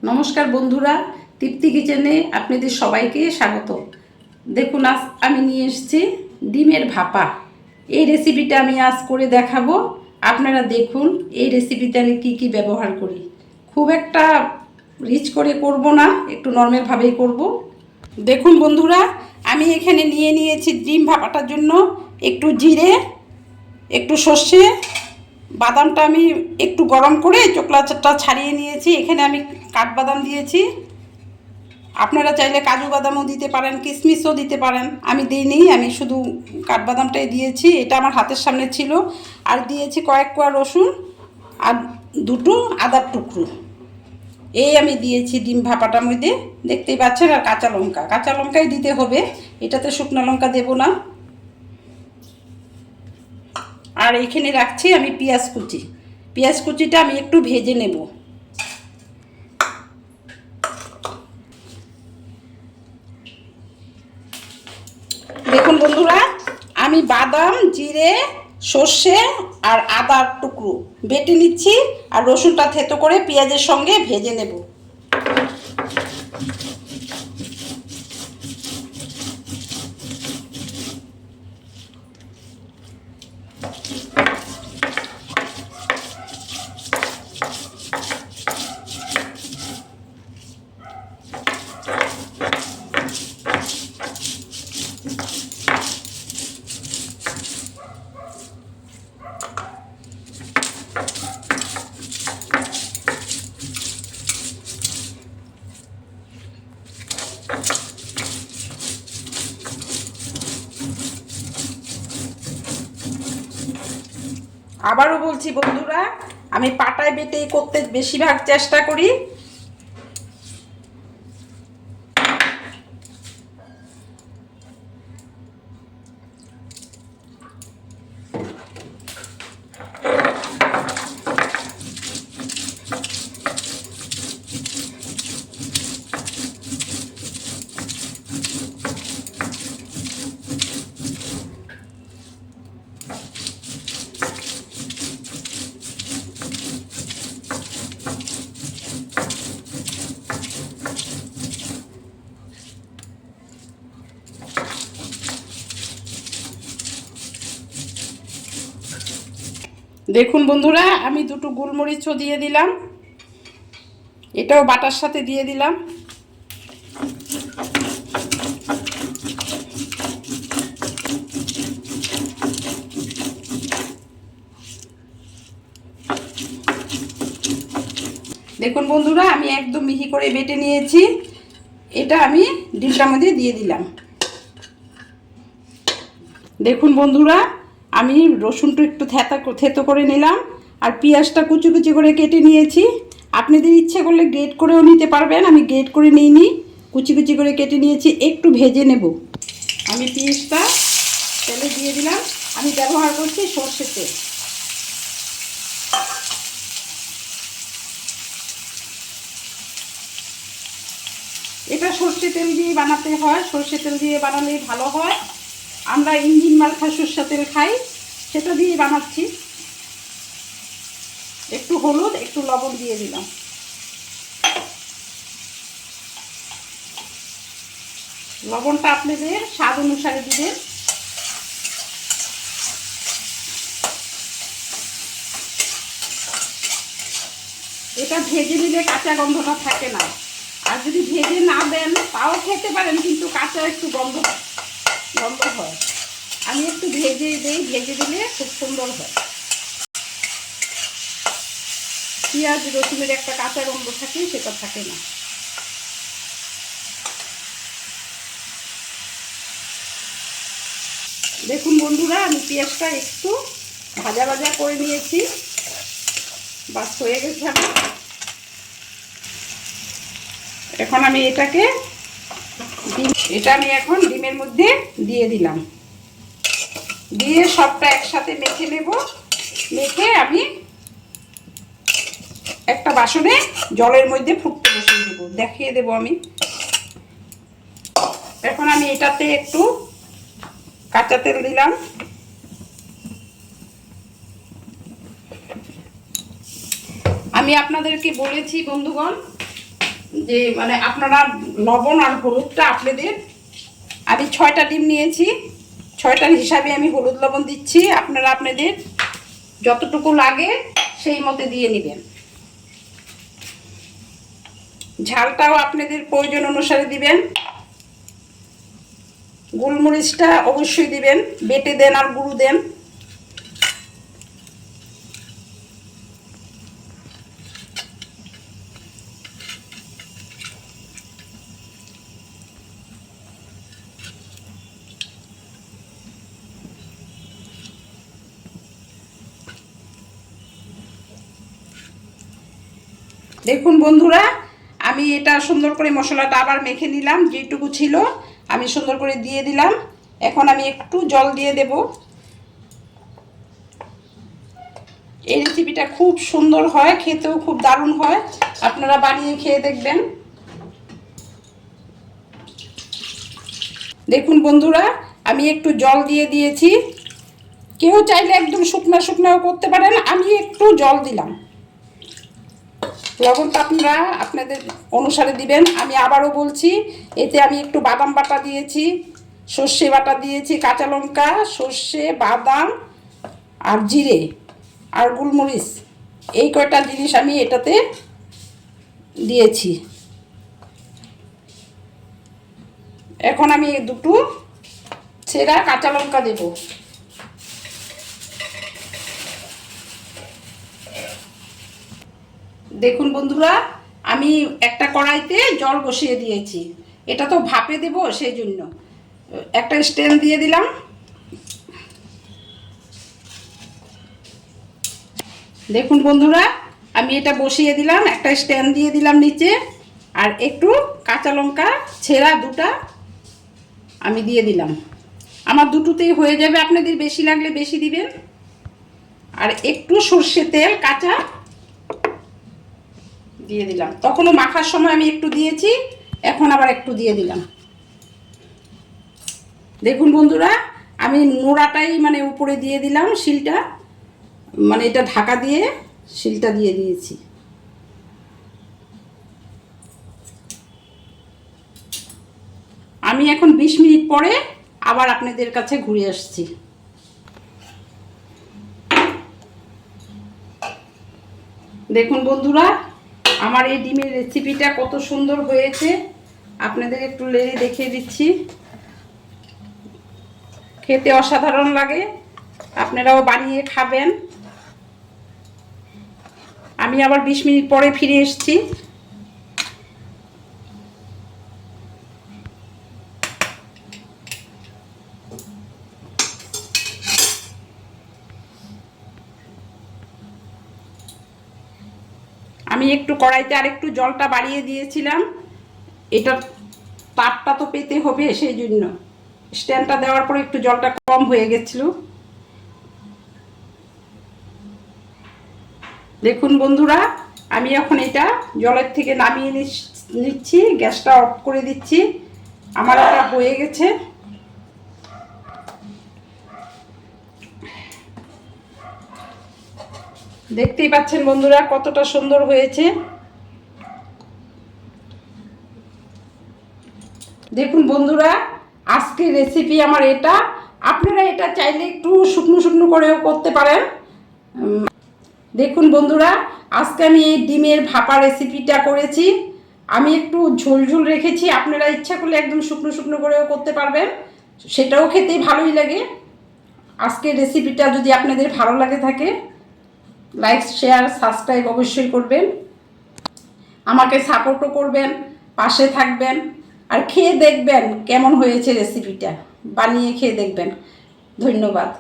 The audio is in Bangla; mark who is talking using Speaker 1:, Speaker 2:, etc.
Speaker 1: নমস্কার বন্ধুরা, তৃপ্তি কিচেনে আপনাদের সবাইকে স্বাগত। দেখুন, আজ আমি নিয়ে এসেছি ডিমের ভাপা। এই রেসিপিটা আমি আজ করে দেখাবো। আপনারা দেখুন এই রেসিপিতে আমি কি কি ব্যবহার করি। খুব একটা রিচ করে করব না, একটু নর্মালভাবেই করব। দেখুন বন্ধুরা, আমি এখানে নিয়েছি ডিম ভাপাটার জন্য একটু জিরে, একটু সর্ষে, বাদামটা আমি একটু গরম করে চোকলাটা ছাড়িয়ে নিয়েছি। এখানে আমি কাঠবাদাম দিয়েছি, আপনারা চাইলে কাজু বাদামও দিতে পারেন, কিশমিশও দিতে পারেন। আমি দিইনি, আমি শুধু কাঠবাদামটাই দিয়েছি। এটা আমার হাতের সামনে ছিল। আর দিয়েছি কয়েক কোয়া রসুন আর দুটো আদার টুকরো। এই আমি দিয়েছি ডিম ভাপাটার মধ্যে, দেখতেই পাচ্ছেন। আর কাঁচা লঙ্কাই দিতে হবে, এটাতে শুকনো লঙ্কা দেব না। আর এখানে রাখছি আমি পেঁয়াজ কুচিটা আমি একটু ভেজে নেব। দেখুন বন্ধুরা, আমি বাদাম, জিরে, সর্ষে আর আদার টুকরো বেটে নিচ্ছি। আর রসুনটা থেতো করে পেঁয়াজের সঙ্গে ভেজে নেব। আবারও বলছি বন্ধুরা, আমি পাটায় বেটে করতে বেশিরভাগ চেষ্টা করি। দেখুন বন্ধুরা, আমি দুটো গোলমরিচও দিয়ে দিলাম, এটাও বাটার সাথে দিয়ে দিলাম। দেখুন বন্ধুরা, আমি একদম মিহি করে বেটে নিয়েছি। এটা আমি ডিমটার মধ্যে দিয়ে দিলাম। দেখুন বন্ধুরা, আমি রসুনটা একটু থেতো করে নিলাম। আর পেঁয়াজটা কুচি কুচি করে কেটে নিয়েছি। আপনাদের ইচ্ছে করলে গ্রেট করেও নিতে পারবেন, আমি গ্রেট করে নিইনি, কুচি কুচি করে কেটে নিয়েছি। একটু ভেজে নেব। আমি পেঁয়াজটা তেলে দিয়ে দিলাম। আমি ব্যবহার করছি সর্ষের তেল। এটা সর্ষে তেল দিয়ে বানাতে হয়, সর্ষে তেল দিয়ে বানালেই ভালো হয়। আমরা ইঞ্জিন মার্কা সর্ষে তেল খাই, সেটা দিয়ে বানাচ্ছি। একটু হলুদ, একটু লবণ দিয়ে দিলাম। লবণটা আপনাদের স্বাদ অনুসারে দিবেন। এটা ভেজে নিলে কাঁচা গন্ধটা থাকে না। আর যদি ভেজে না দেন তাও খেতে পারেন, কিন্তু কাঁচা একটু গন্ধ হয়। আমি একটু ভেজে দিই, ভেজে দিলে খুব সুন্দর হয়। পেঁয়াজ রসুনের একটা কাঁচা গন্ধ থাকে, সেটা থাকে না। দেখুন বন্ধুরা, আমি পেঁয়াজটা একটু ভাজা ভাজা করে নিয়েছি। বাস হয়ে গেছে। এখন আমি আমি এখন ডিমের মধ্যে দিয়ে দিলাম। দিয়ে সবটা একসাথে মেখে নেব। মেখে আমি একটা বাসনে জলের মধ্যে ফুটতে বসিয়ে দেবো, দেখিয়ে দেবো আমি। এখন আমি এটাতে একটু কাঁচা তেল দিলাম। আমি আপনাদেরকে বলেছি বন্ধুগণ, যে মানে আপনারা লবণ আর হলুদটা আপনাদের, আমি 6টা ডিম নিয়েছি, 6টার হিসাবে আমি হলুদ লবণ দিচ্ছি। আপনারা আপনাদের যতটুকু লাগে সেই মতে দিয়ে নেবেন। ঝালটাও আপনাদের প্রয়োজন অনুসারে দিবেন। গোলমরিচটা অবশ্যই দিবেন, বেটে দেন আর গুঁড়ো দেন। দেখুন বন্ধুরা, আমি এটা সুন্দর করে মশলাটা আবার মেখে নিলাম, যেটুকু ছিল আমি সুন্দর করে দিয়ে দিলাম। এখন আমি একটু জল দিয়ে দেব। এই রেসিপিটা খুব সুন্দর হয়, খেতেও খুব দারুণ হয়, আপনারা বানিয়ে খেয়ে দেখবেন। দেখুন বন্ধুরা, আমি একটু জল দিয়ে দিয়েছি। কেউ চাইলে একদম শুকনো শুকনাও করতে পারেন, আমি একটু জল দিলাম। লবণটা আপনারা আপনাদের অনুসারে দিবেন। আমি আবারও বলছি, এতে আমি একটু বাদাম বাটা দিয়েছি, সর্ষে বাটা দিয়েছি, কাঁচা লঙ্কা, সর্ষে, বাদাম আর জিরে আর গোলমরিচ, এই কয়টা জিনিস আমি এটাতে দিয়েছি। এখন আমি দুটো ছেঁড়া কাঁচা লঙ্কা দেব। দেখুন বন্ধুরা, আমি একটা কড়াইতে জল বসিয়ে দিয়েছি, এটা তো ভাপে দেব, সেই জন্য একটা স্ট্যান্ড দিয়ে দিলাম। দেখুন বন্ধুরা, আমি এটা বসিয়ে দিলাম, একটা স্ট্যান্ড দিয়ে দিলাম নিচে, আর একটু কাঁচা লঙ্কা ছেঁড়া দুটা আমি দিয়ে দিলাম। আমার দুটোতেই হয়ে যাবে, আপনাদের বেশি লাগলে বেশি দিবেন। আর একটু সর্ষে তেল কাঁচা দিয়ে দিলাম, তখনও মাখার সময় আমি একটু দিয়েছি, এখন আবার একটু দিয়ে দিলাম। দেখুন বন্ধুরা, আমি নোড়াটাই মানে উপরে দিয়ে দিলাম, শিলটা মানে এটা ঢাকা দিয়ে শিলটা দিয়ে দিয়েছি। আমি এখন 20 মিনিট পরে আবার আপনাদের কাছে ঘুরে আসছি। দেখুন বন্ধুরা, আমার এই ডিমের রেসিপিটা কত সুন্দর হয়েছে, আপনাদের একটু লেড়ে দেখিয়ে দিচ্ছি। খেতে অসাধারণ লাগে, আপনারাও বানিয়ে খাবেন। আমি আবার 20 মিনিট পরে ফিরে এসেছি। আমি একটু কড়াইতে আরেকটু জলটা বাড়িয়ে দিয়েছিলাম, এটা তাপটা তো পেতে হবে, সেই জন্য স্ট্যান্ডটা দেওয়ার পরে একটু জলটা কম হয়ে গেছিল। দেখুন বন্ধুরা, আমি এখন এটা জলের থেকে নামিয়ে নিচ্ছি, গ্যাসটা অফ করে দিচ্ছি। আমার এটা হয়ে গেছে। দেখতেই পাচ্ছেন বন্ধুরা কতটা সুন্দর হয়েছে। দেখুন বন্ধুরা, আজকের রেসিপি আমার এটা। আপনারা এটা চাইলে একটু শুকনো শুকনো করেও করতে পারেন। দেখুন বন্ধুরা, আজকে আমি এই ডিমের ভাপা রেসিপিটা করেছি। আমি একটু ঝোল ঝোল রেখেছি, আপনারা ইচ্ছা করলে একদম শুকনো শুকনো করেও করতে পারবেন, সেটাও খেতে ভালোই লাগে। আজকের রেসিপিটা যদি আপনাদের ভালো লাগে থাকে, লাইক শেয়ার সাবস্ক্রাইব অবশ্যই করবেন, আমাকে সাপোর্টও করবেন, পাশে থাকবেন, আর খেয়ে দেখবেন কেমন হয়েছে রেসিপিটা, বানিয়ে খেয়ে দেখবেন। ধন্যবাদ।